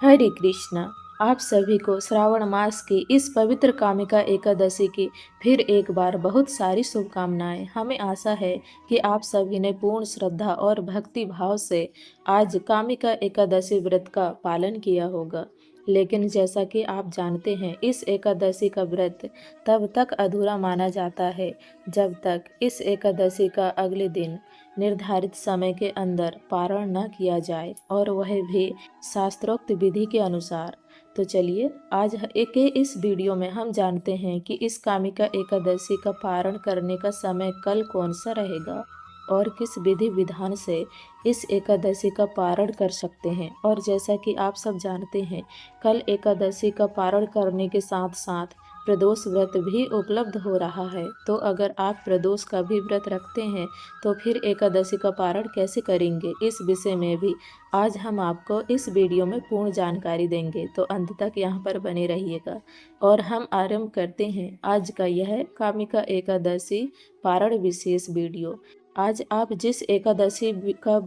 हरे कृष्णा। आप सभी को श्रावण मास की इस पवित्र कामिका एकादशी की फिर एक बार बहुत सारी शुभकामनाएं। हमें आशा है कि आप सभी ने पूर्ण श्रद्धा और भक्ति भाव से आज कामिका एकादशी व्रत का पालन किया होगा। लेकिन जैसा कि आप जानते हैं, इस एकादशी का व्रत तब तक अधूरा माना जाता है जब तक इस एकादशी का अगले दिन निर्धारित समय के अंदर पारण न किया जाए, और वह भी शास्त्रोक्त विधि के अनुसार। तो चलिए आज एक इस वीडियो में हम जानते हैं कि इस कामिका एकादशी का पारण करने का समय कल कौन सा रहेगा और किस विधि विधान से इस एकादशी का पारण कर सकते हैं। और जैसा कि आप सब जानते हैं, कल एकादशी का पारण करने के साथ साथ प्रदोष व्रत भी उपलब्ध हो रहा है। तो अगर आप प्रदोष का भी व्रत रखते हैं तो फिर एकादशी का पारण कैसे करेंगे, इस विषय में भी आज हम आपको इस वीडियो में पूर्ण जानकारी देंगे। तो अंत तक यहाँ पर बने रहिएगा। और हम आरंभ करते हैं आज का यह कामिका एकादशी पारण विशेष वीडियो। आज आप जिस एकादशी का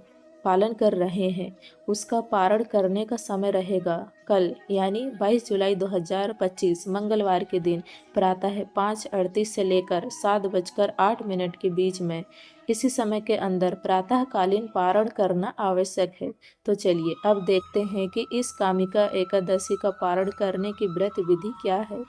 पालन कर रहे हैं उसका पारण करने का समय रहेगा कल, यानी 22 जुलाई 2025 मंगलवार के दिन प्रातः 5:38 से लेकर 7:08 के बीच में। इसी समय के अंदर प्रातःकालीन पारण करना आवश्यक है। तो चलिए अब देखते हैं कि इस कामिका एकादशी का पारण करने की व्रत विधि क्या है।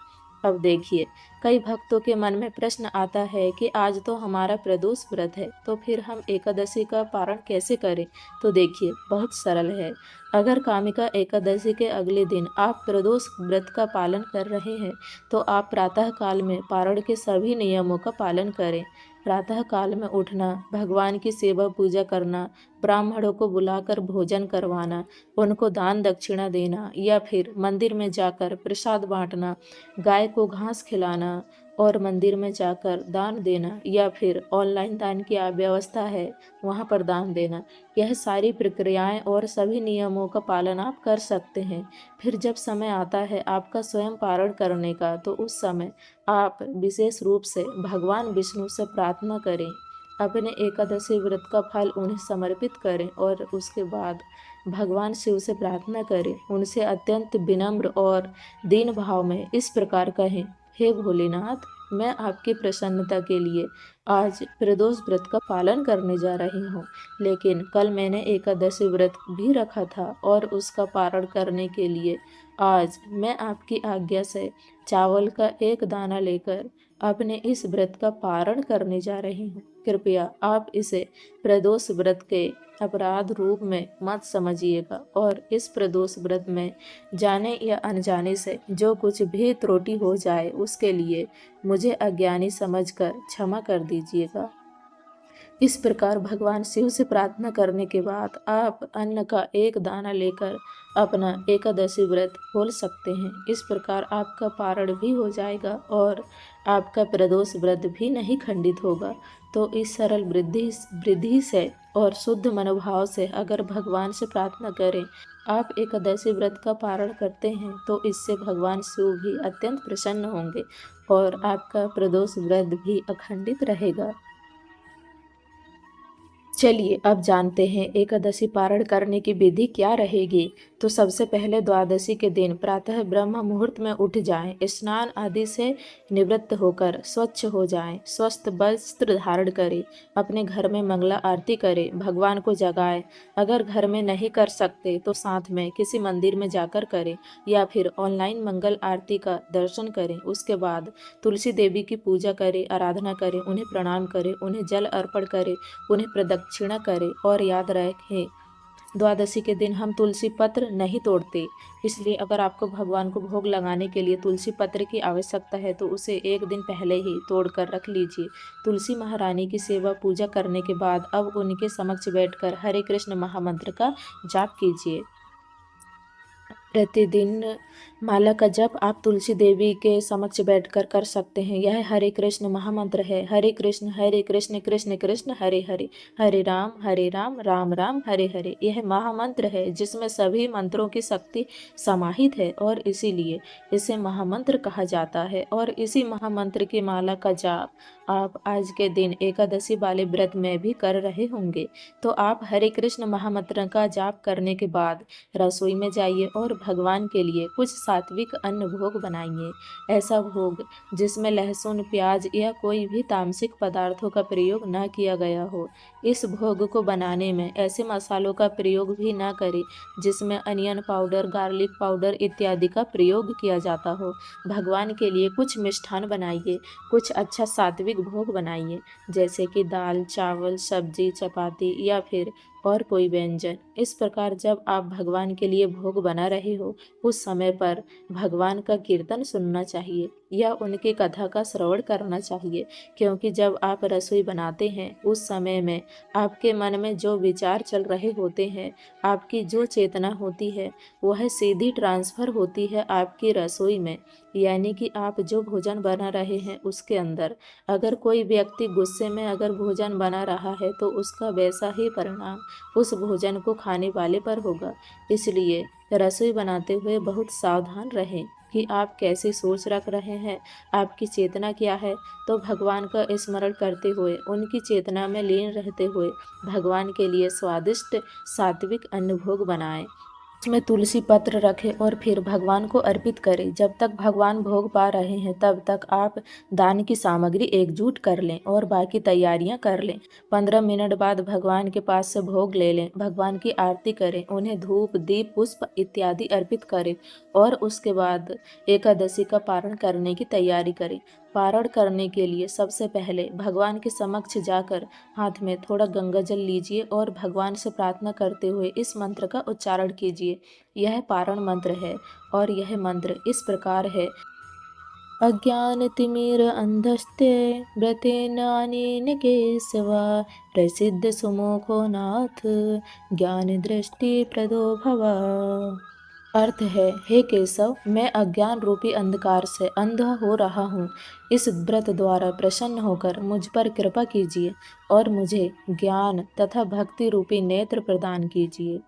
अब देखिए, कई भक्तों के मन में प्रश्न आता है कि आज तो हमारा प्रदोष व्रत है, तो फिर हम एकादशी का पारण कैसे करें। तो देखिए, बहुत सरल है। अगर कामिका एकादशी के अगले दिन आप प्रदोष व्रत का पालन कर रहे हैं तो आप प्रातः काल में पारण के सभी नियमों का पालन करें। प्रातः काल में उठना, भगवान की सेवा पूजा करना, ब्राह्मणों को बुलाकर भोजन करवाना, उनको दान दक्षिणा देना या फिर मंदिर में जाकर प्रसाद बांटना, गाय को घास खिलाना और मंदिर में जाकर दान देना या फिर ऑनलाइन दान की व्यवस्था है वहाँ पर दान देना, यह सारी प्रक्रियाएं और सभी नियमों का पालन आप कर सकते हैं। फिर जब समय आता है आपका स्वयं पारण करने का, तो उस समय आप विशेष रूप से भगवान विष्णु से प्रार्थना करें, अपने एकादशी व्रत का फल उन्हें समर्पित करें और उसके बाद भगवान शिव से प्रार्थना करें। उनसे अत्यंत विनम्र और दीन भाव में इस प्रकार कहें, हे भोलेनाथ, मैं आपकी प्रसन्नता के लिए आज प्रदोष व्रत का पालन करने जा रही हूँ, लेकिन कल मैंने एकादशी व्रत भी रखा था और उसका पारण करने के लिए आज मैं आपकी आज्ञा से चावल का एक दाना लेकर अपने इस व्रत का पारण करने जा रही हूँ। कृपया आप इसे प्रदोष व्रत के अपराध रूप में मत समझिएगा और इस प्रदोष व्रत में जाने या अनजाने से जो कुछ भी त्रुटि हो जाए उसके लिए मुझे अज्ञानी समझकर क्षमा कर दीजिएगा। इस प्रकार भगवान शिव से प्रार्थना करने के बाद आप अन्न का एक दाना लेकर अपना एकादशी व्रत खोल सकते हैं। इस प्रकार आपका पारण भी हो जाएगा और आपका प्रदोष व्रत भी नहीं खंडित होगा। तो इस सरल वृद्धि से और शुद्ध मनोभाव से अगर भगवान से प्रार्थना करें, आप एकादशी व्रत का पारण करते हैं, तो इससे भगवान शिव भी अत्यंत प्रसन्न होंगे और आपका प्रदोष व्रत भी अखंडित रहेगा। चलिए अब जानते हैं एकादशी पारण करने की विधि क्या रहेगी। तो सबसे पहले द्वादशी के दिन प्रातः ब्रह्म मुहूर्त में उठ जाएं, स्नान आदि से निवृत्त होकर स्वच्छ हो जाएं, स्वस्थ वस्त्र धारण करें, अपने घर में मंगला आरती करें, भगवान को जगाएं। अगर घर में नहीं कर सकते तो साथ में किसी मंदिर में जाकर करें या फिर ऑनलाइन मंगल आरती का दर्शन करें। उसके बाद तुलसी देवी की पूजा करें, आराधना करें, उन्हें प्रणाम करें, उन्हें जल अर्पण करें, उन्हें प्रदक्षिणा करें। और याद रखें, द्वादशी के दिन हम तुलसी पत्र नहीं तोड़ते, इसलिए अगर आपको भगवान को भोग लगाने के लिए तुलसी पत्र की आवश्यकता है तो उसे एक दिन पहले ही तोड़कर रख लीजिए। तुलसी महारानी की सेवा पूजा करने के बाद अब उनके समक्ष बैठकर हरे कृष्ण महामंत्र का जाप कीजिए। प्रतिदिन माला का जप आप तुलसी देवी के समक्ष बैठकर कर सकते हैं। यह हरे कृष्ण महामंत्र है। हरे कृष्ण कृष्ण कृष्ण हरे हरे, हरे राम राम राम हरे हरे। यह महामंत्र है जिसमें सभी मंत्रों की शक्ति समाहित है और इसीलिए इसे महामंत्र कहा जाता है। और इसी महामंत्र की माला का जाप आप आज के दिन एकादशी वाले व्रत में भी कर रहे होंगे। तो आप हरे कृष्ण महामंत्र का जाप करने के बाद रसोई में जाइए और भगवान के लिए कुछ सात्विक अन्न भोग बनाइए। ऐसा भोग जिसमें लहसुन, प्याज या कोई भी तामसिक पदार्थों का प्रयोग न किया गया हो। इस भोग को बनाने में ऐसे मसालों का प्रयोग भी न करें जिसमें अनियन पाउडर, गार्लिक पाउडर इत्यादि का प्रयोग किया जाता हो। भगवान के लिए कुछ मिष्ठान बनाइए, कुछ अच्छा सात्विक भोग बनाइए, जैसे कि दाल, चावल, सब्जी, चपाती या फिर और कोई व्यंजन। इस प्रकार जब आप भगवान के लिए भोग बना रहे हो, उस समय पर भगवान का कीर्तन सुनना चाहिए या उनकी कथा का श्रवण करना चाहिए, क्योंकि जब आप रसोई बनाते हैं उस समय में आपके मन में जो विचार चल रहे होते हैं, आपकी जो चेतना होती है, वह सीधी ट्रांसफ़र होती है आपकी रसोई में, यानी कि आप जो भोजन बना रहे हैं उसके अंदर। अगर कोई व्यक्ति गुस्से में अगर भोजन बना रहा है तो उसका वैसा ही परिणाम उस भोजन को खाने वाले पर होगा। इसलिए रसोई बनाते हुए बहुत सावधान रहें कि आप कैसी सोच रख रहे हैं, आपकी चेतना क्या है। तो भगवान का स्मरण करते हुए, उनकी चेतना में लीन रहते हुए भगवान के लिए स्वादिष्ट सात्विक अन्न भोग बनाएं। उसमें तुलसी पत्र रखें और फिर भगवान को अर्पित करें। जब तक भगवान भोग पा रहे हैं तब तक आप दान की सामग्री एकजुट कर लें और बाकी तैयारियां कर लें। 15 मिनट बाद भगवान के पास से भोग ले लें, भगवान की आरती करें, उन्हें धूप, दीप, पुष्प इत्यादि अर्पित करें और उसके बाद एकादशी का पारण करने की तैयारी करें। पारण करने के लिए सबसे पहले भगवान के समक्ष जाकर हाथ में थोड़ा गंगा जल लीजिए और भगवान से प्रार्थना करते हुए इस मंत्र का उच्चारण कीजिए। यह पारण मंत्र है और यह मंत्र इस प्रकार है। अज्ञानतिमिर अंधस्ते व्रतेन अनेन केशव प्रसिद्ध सुमुखो नाथ ज्ञान दृष्टि प्रदो भव। अर्थ है, हे केशव, मैं अज्ञान रूपी अंधकार से अंधा हो रहा हूँ। इस व्रत द्वारा प्रसन्न होकर मुझ पर कृपा कीजिए और मुझे ज्ञान तथा भक्ति रूपी नेत्र प्रदान कीजिए।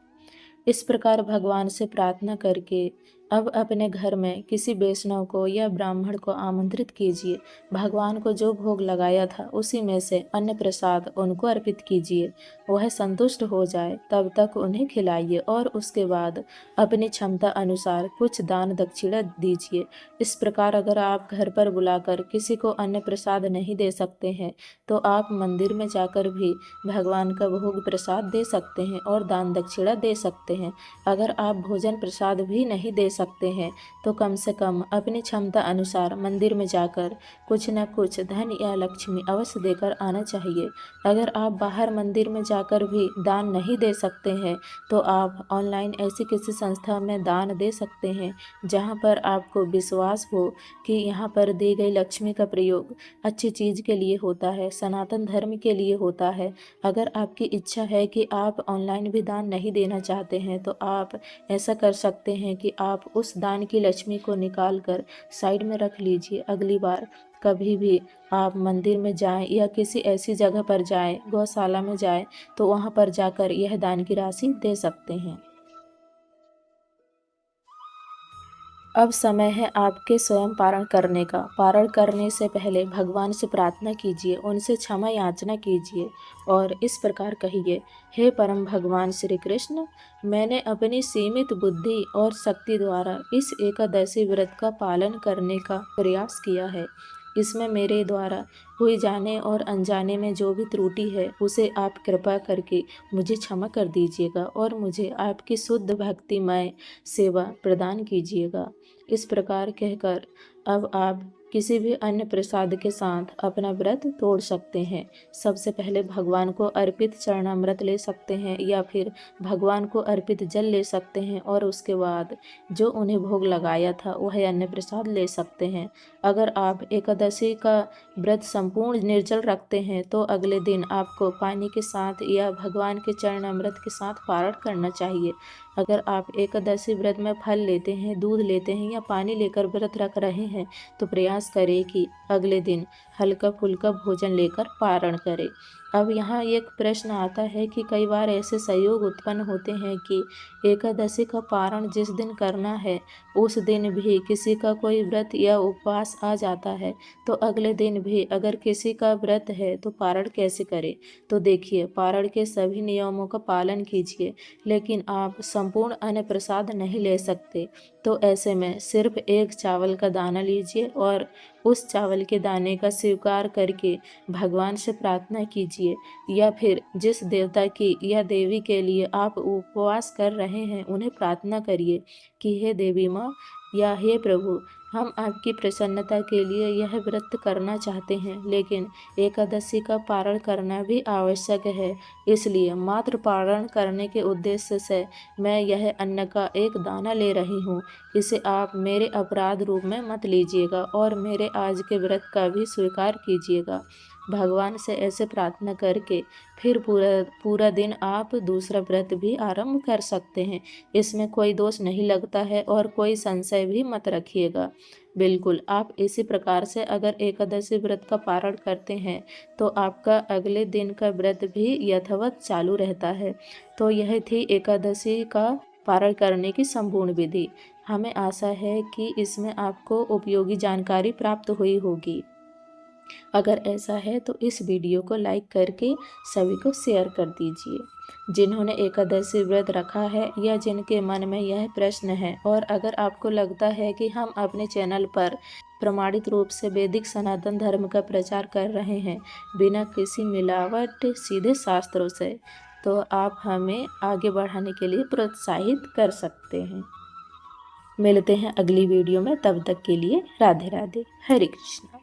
इस प्रकार भगवान से प्रार्थना करके अब अपने घर में किसी वैष्णव को या ब्राह्मण को आमंत्रित कीजिए। भगवान को जो भोग लगाया था उसी में से अन्न प्रसाद उनको अर्पित कीजिए। वह संतुष्ट हो जाए तब तक उन्हें खिलाइए और उसके बाद अपनी क्षमता अनुसार कुछ दान दक्षिणा दीजिए। इस प्रकार अगर आप घर पर बुलाकर किसी को अन्न प्रसाद नहीं दे सकते हैं तो आप मंदिर में जाकर भी भगवान का भोग प्रसाद दे सकते हैं और दान दक्षिणा दे सकते हैं। अगर आप भोजन प्रसाद भी नहीं दे सकते हैं तो कम से कम अपनी क्षमता अनुसार मंदिर में जाकर कुछ न कुछ धन या लक्ष्मी अवश्य देकर आना चाहिए। अगर आप बाहर मंदिर में जाकर भी दान नहीं दे सकते हैं तो आप ऑनलाइन ऐसी किसी संस्था में दान दे सकते हैं जहां पर आपको विश्वास हो कि यहाँ पर दी गई लक्ष्मी का प्रयोग अच्छी चीज़ के लिए होता है, सनातन धर्म के लिए होता है। अगर आपकी इच्छा है कि आप ऑनलाइन भी दान नहीं देना चाहते हैं तो आप ऐसा कर सकते हैं कि आप उस दान की लक्ष्मी को निकाल कर साइड में रख लीजिए। अगली बार कभी भी आप मंदिर में जाएं या किसी ऐसी जगह पर जाएं, गौशाला में जाएं, तो वहां पर जाकर यह दान की राशि दे सकते हैं। अब समय है आपके स्वयं पारण करने का। पारण करने से पहले भगवान से प्रार्थना कीजिए, उनसे क्षमा याचना कीजिए और इस प्रकार कहिए, हे परम भगवान श्री कृष्ण, मैंने अपनी सीमित बुद्धि और शक्ति द्वारा इस एकादशी व्रत का पालन करने का प्रयास किया है। इसमें मेरे द्वारा हुई जाने और अनजाने में जो भी त्रुटि है उसे आप कृपा करके मुझे क्षमा कर दीजिएगा और मुझे आपकी शुद्ध भक्तिमय सेवा प्रदान कीजिएगा। इस प्रकार कहकर अब आप किसी भी अन्य प्रसाद के साथ अपना व्रत तोड़ सकते हैं। सबसे पहले भगवान को अर्पित चरणामृत ले सकते हैं या फिर भगवान को अर्पित जल ले सकते हैं और उसके बाद जो उन्हें भोग लगाया था वह अन्य प्रसाद ले सकते हैं। अगर आप एकादशी का व्रत संपूर्ण निर्जल रखते हैं तो अगले दिन आपको पानी के साथ या भगवान के चरणामृत के साथ पारण करना चाहिए। अगर आप एकादशी व्रत में फल लेते हैं, दूध लेते हैं या पानी लेकर व्रत रख रहे हैं तो प्रयास करें कि अगले दिन हल्का फुल्का भोजन लेकर पारण करें। अब यहाँ एक प्रश्न आता है कि कई बार ऐसे संयोग उत्पन्न होते हैं कि एकादशी का पारण जिस दिन करना है उस दिन भी किसी का कोई व्रत या उपवास आ जाता है, तो अगले दिन भी अगर किसी का व्रत है तो पारण कैसे करें। तो देखिए, पारण के सभी नियमों का पालन कीजिए, लेकिन आप संपूर्ण अन्न प्रसाद नहीं ले सकते, तो ऐसे में सिर्फ एक चावल का दाना लीजिए और उस चावल के दाने का स्वीकार करके भगवान से प्रार्थना कीजिए, या फिर जिस देवता की या देवी के लिए आप उपवास कर रहे हैं उन्हें प्रार्थना करिए कि हे देवी माँ या हे प्रभु, हम आपकी प्रसन्नता के लिए यह व्रत करना चाहते हैं, लेकिन एकादशी का पारण करना भी आवश्यक है, इसलिए मात्र पारण करने के उद्देश्य से मैं यह अन्न का एक दाना ले रही हूँ। इसे आप मेरे अपराध रूप में मत लीजिएगा और मेरे आज के व्रत का भी स्वीकार कीजिएगा। भगवान से ऐसे प्रार्थना करके फिर पूरा पूरा दिन आप दूसरा व्रत भी आरंभ कर सकते हैं। इसमें कोई दोष नहीं लगता है और कोई संशय भी मत रखिएगा। बिल्कुल, आप इसी प्रकार से अगर एकादशी व्रत का पारण करते हैं तो आपका अगले दिन का व्रत भी यथावत चालू रहता है। तो यह थी एकादशी का पारण करने की संपूर्ण विधि। हमें आशा है कि इसमें आपको उपयोगी जानकारी प्राप्त हुई होगी। अगर ऐसा है तो इस वीडियो को लाइक करके सभी को शेयर कर दीजिए। जिन्होंने एकादशी व्रत रखा है या जिनके मन में यह प्रश्न है, और अगर आपको लगता है कि हम अपने चैनल पर प्रमाणित रूप से वैदिक सनातन धर्म का प्रचार कर रहे हैं बिना किसी मिलावट, सीधे शास्त्रों से, तो आप हमें आगे बढ़ाने के लिए प्रोत्साहित कर सकते हैं। मिलते हैं अगली वीडियो में, तब तक के लिए राधे राधे, हरे कृष्णा।